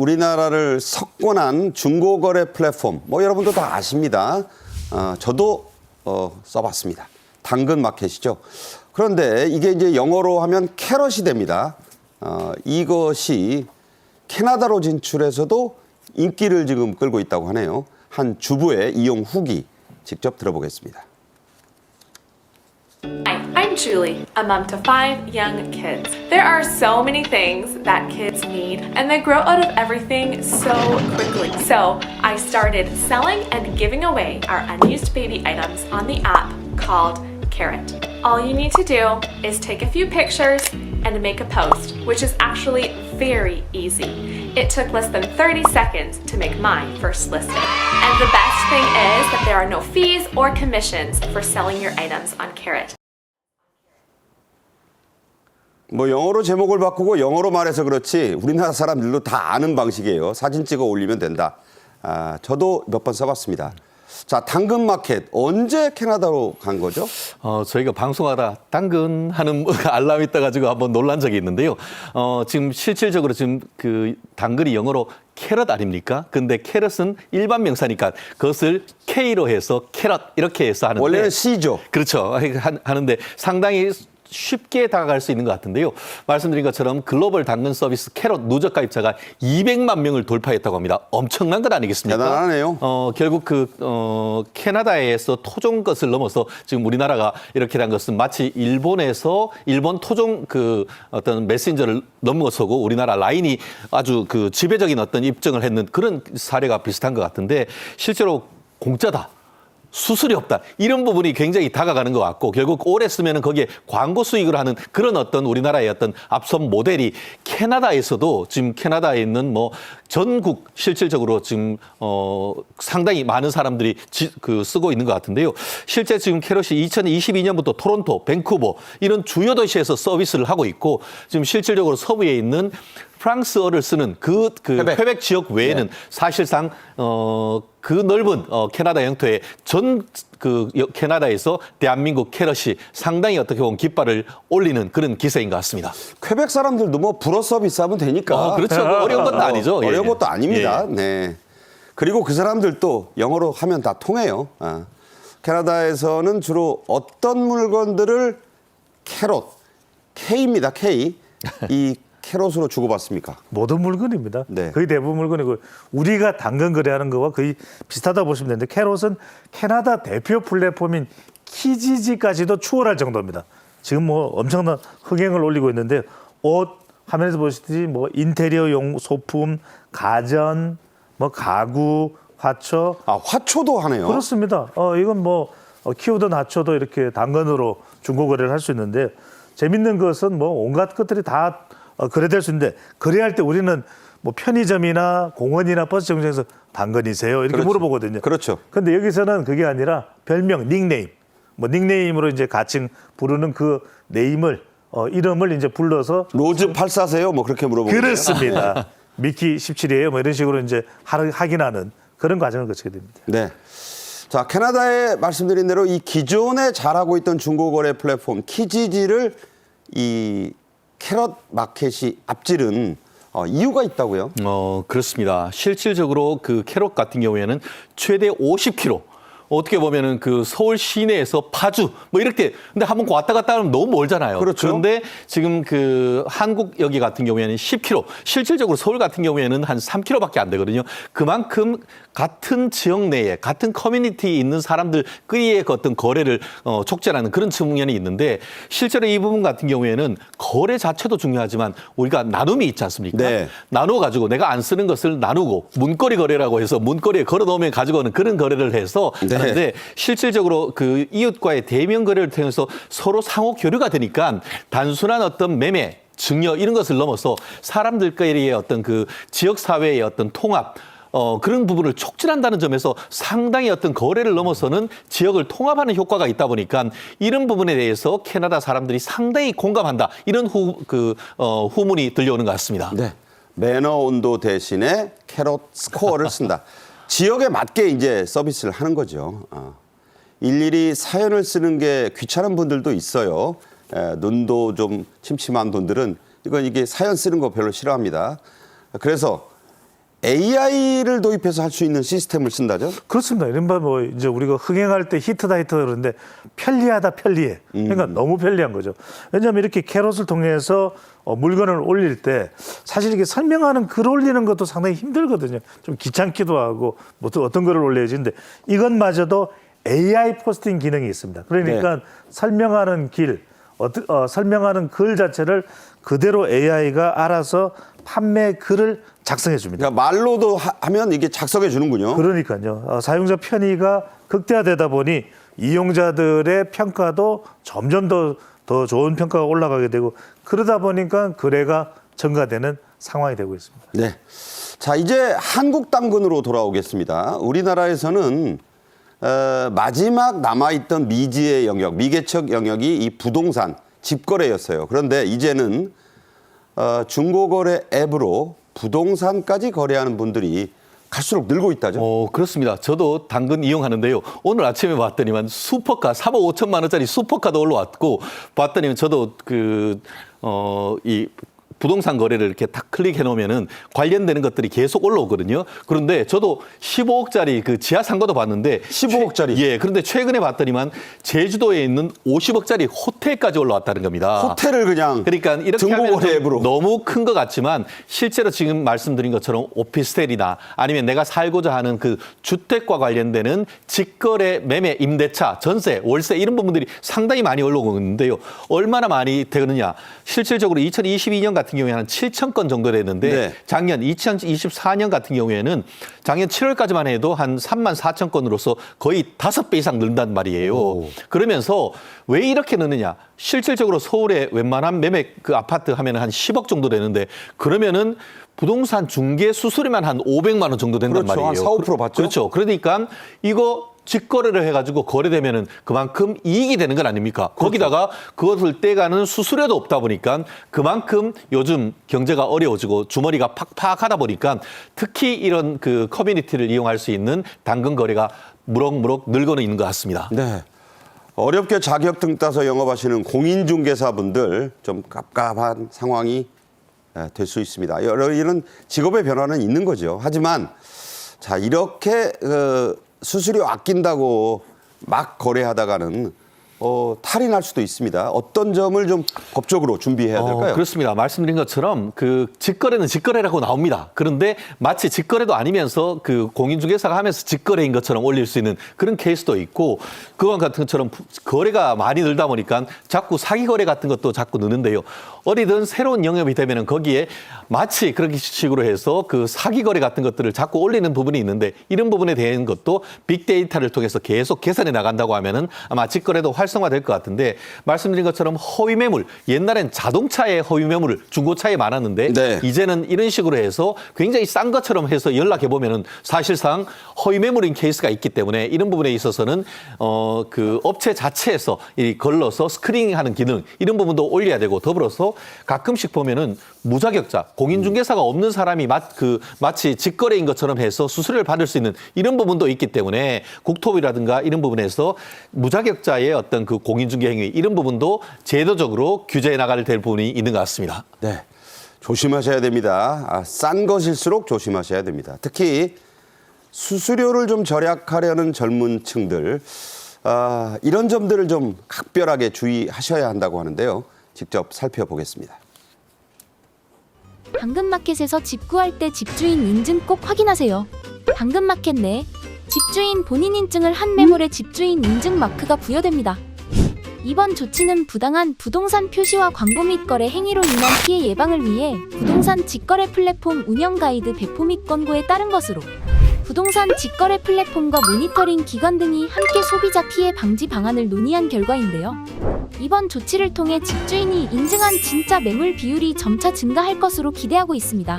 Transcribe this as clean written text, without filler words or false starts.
우리나라를 석권한 중고거래 플랫폼, 뭐 여러분도 다 아십니다. 저도 써봤습니다. 당근마켓이죠. 그런데 이게 이제 영어로 하면 캐럿이 됩니다. 이것이 캐나다로 진출해서도 인기를 지금 끌고 있다고 하네요. 한 주부의 이용 후기 직접 들어보겠습니다. Hi, I'm Julie, a mom to 5 young kids. There are so many things that kids need, and they grow out of everything so quickly. So I started selling and giving away our unused baby items on the app called Carrot. All you need to do is take a few pictures and make a post, which is actually very easy. It took less than 30 seconds to make my first listing. And the best thing is that there are no fees or commissions for selling your items on Carrot. 뭐 영어로 제목을 바꾸고 영어로 말해서 그렇지 우리나라 사람들도 다 아는 방식이에요. 사진 찍어 올리면 된다. 저도 몇 번 써봤습니다. 자, 당근마켓 언제 캐나다로 간 거죠? 저희가 방송하다 당근하는 알람이 떠가지고 한번 놀란 적이 있는데요. 지금 실질적으로 지금 그 당근이 영어로 캐럿 아닙니까? 근데 캐럿은 일반 명사니까 그것을 K로 해서 캐럿 이렇게 해서 하는데 원래는 C죠. 그렇죠. 하는데 상당히 쉽게 다가갈 수 있는 것 같은데요. 말씀드린 것처럼 글로벌 당근 서비스 캐럿 누적 가입자가 200만 명을 돌파했다고 합니다. 엄청난 것 아니겠습니까? 대단하네요. 결국 캐나다에서 토종 것을 넘어서 지금 우리나라가 이렇게 된 것은 마치 일본에서 일본 토종 어떤 메신저를 넘어서고 우리나라 라인이 아주 지배적인 어떤 입증을 했는 그런 사례가 비슷한 것 같은데 실제로 공짜다. 수수료 없다. 이런 부분이 굉장히 다가가는 것 같고 결국 오래 쓰면 거기에 광고 수익을 하는 그런 어떤 우리나라의 어떤 앞선 모델이 캐나다에서도 지금 캐나다에 있는 뭐 전국 실질적으로 지금 상당히 많은 사람들이 쓰고 있는 것 같은데요. 실제 지금 캐럿이 2022년부터 토론토, 밴쿠버 이런 주요 도시에서 서비스를 하고 있고 지금 실질적으로 서부에 있는 프랑스어를 쓰는 퀘벡 지역 외에는 네. 사실상 그 넓은 캐나다 영토에 캐나다에서 대한민국 캐럿이 상당히 어떻게 보면 깃발을 올리는 그런 기세인 것 같습니다. 퀘벡 사람들도 뭐 불어 서비스 하면 되니까. 그렇죠. 어려운 것도 아니죠. 어려운 것도 아닙니다. 네. 그리고 그 사람들도 영어로 하면 다 통해요. 캐나다에서는 주로 어떤 물건들을 캐럿, K입니다. K. 이 캐럿으로 주고받습니까? 모든 물건입니다. 네. 거의 대부분 물건이고 우리가 당근 거래하는 거와 거의 비슷하다고 보시면 되는데 캐럿은 캐나다 대표 플랫폼인 키지지까지도 추월할 정도입니다. 지금 뭐 엄청난 흥행을 올리고 있는데 옷 화면에서 보시듯이 뭐 인테리어용 소품, 가전, 뭐 가구, 화초. 화초도 하네요. 그렇습니다. 이건 뭐 키우던 화초도 이렇게 당근으로 중고 거래를 할 수 있는데 재밌는 것은 뭐 온갖 것들이 다 거래될 수 있는데 거래할 때 우리는 뭐 편의점이나 공원이나 버스 정류장에서 당근이세요? 이렇게 그렇죠. 물어보거든요. 그렇죠. 근데 여기서는 그게 아니라 별명, 닉네임. 뭐 닉네임으로 이제 가칭 부르는 그 네임을 이름을 이제 불러서 로즈 84세요? 뭐 그렇게 물어보는 그렇습니다. 미키 17이에요. 뭐 이런 식으로 이제 확인하는 그런 과정을 거치게 됩니다. 네. 자, 캐나다에 말씀드린 대로 이 기존에 잘하고 있던 중고거래 플랫폼 키지지를 이 캐럿 마켓이 앞지른 이유가 있다고요? 그렇습니다. 실질적으로 캐럿 같은 경우에는 최대 50km. 어떻게 보면은 서울 시내에서 파주 뭐 이렇게 근데 한번 왔다 갔다 하면 너무 멀잖아요. 그렇죠. 그런데 지금 한국역이 같은 경우에는 10km, 실질적으로 서울 같은 경우에는 한 3km밖에 안 되거든요. 그만큼 같은 지역 내에 같은 커뮤니티에 있는 사람들끼리의 어떤 거래를 촉진하는 그런 측면이 있는데 실제로 이 부분 같은 경우에는 거래 자체도 중요하지만 우리가 나눔이 있지 않습니까? 네. 나눠가지고 내가 안 쓰는 것을 나누고 문거리 거래라고 해서 문거리에 걸어놓으면 가지고 오는 그런 거래를 해서 네. 그런데 실질적으로 이웃과의 대면 거래를 통해서 서로 상호 교류가 되니까 단순한 어떤 매매, 증여 이런 것을 넘어서 사람들끼리의 어떤 지역 사회의 어떤 통합 그런 부분을 촉진한다는 점에서 상당히 어떤 거래를 넘어서는 지역을 통합하는 효과가 있다 보니까 이런 부분에 대해서 캐나다 사람들이 상당히 공감한다 이런 후문이 들려오는 것 같습니다. 네. 매너 온도 대신에 캐럿 스코어를 쓴다. 지역에 맞게 이제 서비스를 하는 거죠. 일일이 사연을 쓰는 게 귀찮은 분들도 있어요. 눈도 좀 침침한 분들은 이게 사연 쓰는 거 별로 싫어합니다. 그래서 AI를 도입해서 할 수 있는 시스템을 쓴다죠? 그렇습니다. 이른바 뭐 이제 우리가 흥행할 때 히트다 히트 그러는데 편리하다 편리해. 그러니까 너무 편리한 거죠. 왜냐하면 이렇게 캐럿을 통해서 물건을 올릴 때 사실 이게 설명하는 글 올리는 것도 상당히 힘들거든요. 좀 귀찮기도 하고 뭐 또 어떤 글을 올려야지. 근데 이것마저도 AI 포스팅 기능이 있습니다. 그러니까 네. 설명하는 설명하는 글 자체를 그대로 AI가 알아서 판매 글을 작성해 줍니다. 그러니까 말로도 하면 이게 작성해 주는군요. 그러니까요. 사용자 편의가 극대화되다 보니 이용자들의 평가도 점점 더 좋은 평가가 올라가게 되고 그러다 보니까 거래가 증가되는 상황이 되고 있습니다. 네. 자, 이제 한국 당근으로 돌아오겠습니다. 우리나라에서는 마지막 남아있던 미지의 영역, 미개척 영역이 이 부동산, 집거래였어요. 그런데 이제는 중고거래 앱으로 부동산까지 거래하는 분들이 갈수록 늘고 있다죠. 그렇습니다. 저도 당근 이용하는데요. 오늘 아침에 봤더니만 슈퍼카 3억 5천만 원짜리 슈퍼카도 올라왔고 봤더니 저도 이 부동산 거래를 이렇게 딱 클릭해 놓으면은 관련되는 것들이 계속 올라오거든요. 그런데 저도 15억짜리 그 지하 상가도 봤는데 15억짜리. 예. 그런데 최근에 봤더니만 제주도에 있는 50억짜리 호텔까지 올라왔다는 겁니다. 호텔을 그냥 그러니까 이렇게 하면 중고거래 앱으로. 너무 큰 것 같지만 실제로 지금 말씀드린 것처럼 오피스텔이나 아니면 내가 살고자 하는 그 주택과 관련되는 직거래, 매매, 임대차, 전세, 월세 이런 부분들이 상당히 많이 올라오고 있는데요. 얼마나 많이 되느냐. 실질적으로 2022년 같은 경우에 한 7천 건 정도 됐는데 네. 작년 2024년 같은 경우에는 작년 7월까지만 해도 한 3만 4천 건으로서 거의 5배 이상 는단 말이에요. 그러면서 왜 이렇게 느느냐? 실질적으로 서울에 웬만한 매매 그 아파트 하면 한 10억 정도 되는데 그러면은 부동산 중개 수수료만 한 500만 원 정도 된단 그렇죠. 말이에요. 한 4~5% 받죠. 그렇죠. 그러니까 이거 직거래를 해가지고 거래되면은 그만큼 이익이 되는 건 아닙니까? 거기다가 그것을 떼가는 수수료도 없다 보니까 그만큼 요즘 경제가 어려워지고 주머니가 팍팍하다 보니까 특히 이런 그 커뮤니티를 이용할 수 있는 당근 거래가 무럭무럭 늘고는 있는 것 같습니다. 네. 어렵게 자격증 따서 영업하시는 공인중개사분들 좀 갑갑한 상황이 될 수 있습니다. 이런 직업의 변화는 있는 거죠. 하지만 자 이렇게 수수료 아낀다고 막 거래하다가는 탈이 날 수도 있습니다. 어떤 점을 좀 법적으로 준비해야 될까요? 그렇습니다. 말씀드린 것처럼 그 직거래는 직거래라고 나옵니다. 그런데 마치 직거래도 아니면서 그 공인중개사가 하면서 직거래인 것처럼 올릴 수 있는 그런 케이스도 있고 그와 같은 것처럼 거래가 많이 늘다 보니까 자꾸 사기 거래 같은 것도 자꾸 느는데요. 어디든 새로운 영역이 되면은 거기에 마치 그런 식으로 해서 그 사기 거래 같은 것들을 자꾸 올리는 부분이 있는데 이런 부분에 대한 것도 빅데이터를 통해서 계속 개선해 나간다고 하면은 아마 직거래도 활성화될 것 같은데 말씀드린 것처럼 허위 매물 옛날엔 자동차의 허위 매물 중고차에 많았는데 네. 이제는 이런 식으로 해서 굉장히 싼 것처럼 해서 연락해 보면은 사실상 허위 매물인 케이스가 있기 때문에 이런 부분에 있어서는 그 업체 자체에서 이 걸러서 스크리닝하는 기능 이런 부분도 올려야 되고 더불어서 가끔씩 보면은 무자격자 공인중개사가 없는 사람이 마치 직거래인 것처럼 해서 수수료를 받을 수 있는 이런 부분도 있기 때문에 국토부라든가 이런 부분에서 무자격자의 어떤 그 공인중개 행위 이런 부분도 제도적으로 규제해 나가야 될 부분이 있는 것 같습니다. 네. 조심하셔야 됩니다. 싼 것일수록 조심하셔야 됩니다. 특히 수수료를 좀 절약하려는 젊은 층들 이런 점들을 좀 각별하게 주의하셔야 한다고 하는데요. 직접 살펴보겠습니다. 당근마켓에서 집 구할 때 집주인 인증 꼭 확인하세요. 당근마켓 내 집주인 본인 인증을 한 매물에 집주인 인증 마크가 부여됩니다. 이번 조치는 부당한 부동산 표시와 광고 및 거래 행위로 인한 피해 예방을 위해 부동산 직거래 플랫폼 운영 가이드 배포 및 권고에 따른 것으로 부동산 직거래 플랫폼과 모니터링 기관 등이 함께 소비자 피해 방지 방안을 논의한 결과인데요. 이번 조치를 통해 집주인이 인증한 진짜 매물 비율이 점차 증가할 것으로 기대하고 있습니다.